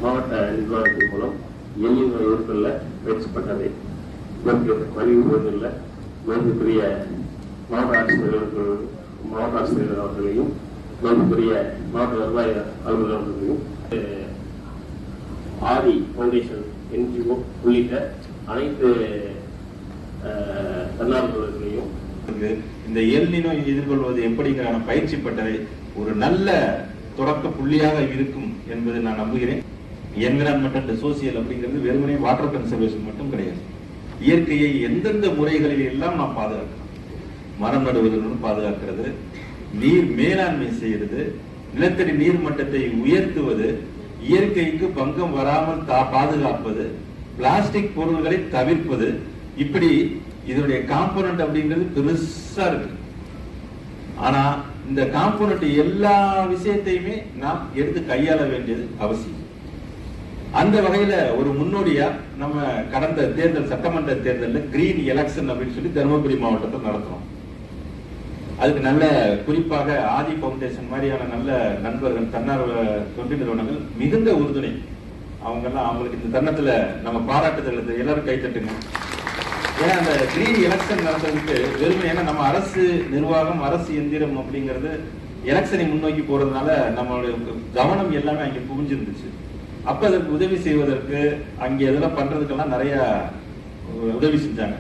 மாவட்ட நிர்வாகத்தின் மூலம் எல்லினோ எதிர்கொள்ள முயற்சிப்பட்டதை வலியுறுத்துவதில் மதிப்புக்குரிய மாவட்ட ஆட்சித்தலைவர் அவர்களையும் மதிப்புக்குரிய மாவட்ட வருவாய் அலுவலர் அவர்களையும் ஆதி ஃபவுண்டேஷன் என்ஜிஓ உள்ளிட்ட அனைத்து தன்னார்வலர்களையும் இந்த எல்னினோ எதிர்கொள்வது எப்படிங்கிறான பயிற்சி பட்டறை ஒரு நல்ல தொடக்க புள்ளியாக இருக்கும் என்பதை நான் நம்புகிறேன். என்விரான்மெண்டல் அண்ட் சோசியல் அப்படிங்கிறது வெறுமனே வாட்டர் கன்சர்வேஷன் மட்டும் கிடையாது. இயற்கையை எந்தெந்த முறைகளில் எல்லாம் நாம் பாதுகாக்கணும். மரம் நடுவதனுடன் பாதுகாக்கிறது, நீர் மேலாண்மை செய்கிறது, நிலத்தடி நீர் மட்டத்தை உயர்த்துவது, இயற்கைக்கு பங்கம் வராமல் பாதுகாப்பது, பிளாஸ்டிக் பொருள்களை தவிர்ப்பது, இப்படி இதனுடைய காம்போனன்ட் அப்படிங்கிறது பெருசா இருக்கு. ஆனா இந்த காம்போனன்ட் எல்லா விஷயத்தையுமே நாம் எடுத்து கையாள வேண்டியது அவசியம். அந்த வகையில ஒரு முன்னோடியா நம்ம கடந்த தேர்தல் சட்டமன்ற தேர்தலில் கிரீன் எலெக்ஷன் அப்படின்னு சொல்லி தருமபுரி மாவட்டத்தில் நடத்துறோம். அதுக்கு நல்ல குறிப்பாக ஆதி ஃபவுண்டேஷன் மாதிரியான நல்ல நண்பர்கள், தன்னார்வ தொண்டு நிறுவனங்கள் மிகுந்த உறுதுணை. அவங்களுக்கு இந்த தருணத்துல நம்ம பாராட்டுதல் எல்லாரும் கைத்தட்டுங்க. ஏன்னா அந்த கிரீன் எலெக்ஷன் நடந்ததுக்கு வெறுமை, ஏன்னா நம்ம அரசு நிர்வாகம், அரசு எந்திரம் அப்படிங்கிறது எலெக்ஷனை முன்னோக்கி போறதுனால நம்மளுடைய கவனம் எல்லாமே அங்கே குவிஞ்சிருந்துச்சு. அப்ப அதற்கு உதவி செய்வதற்கு அங்கே இதெல்லாம் பண்றதுக்கெல்லாம் நிறைய உதவி செஞ்சாங்க.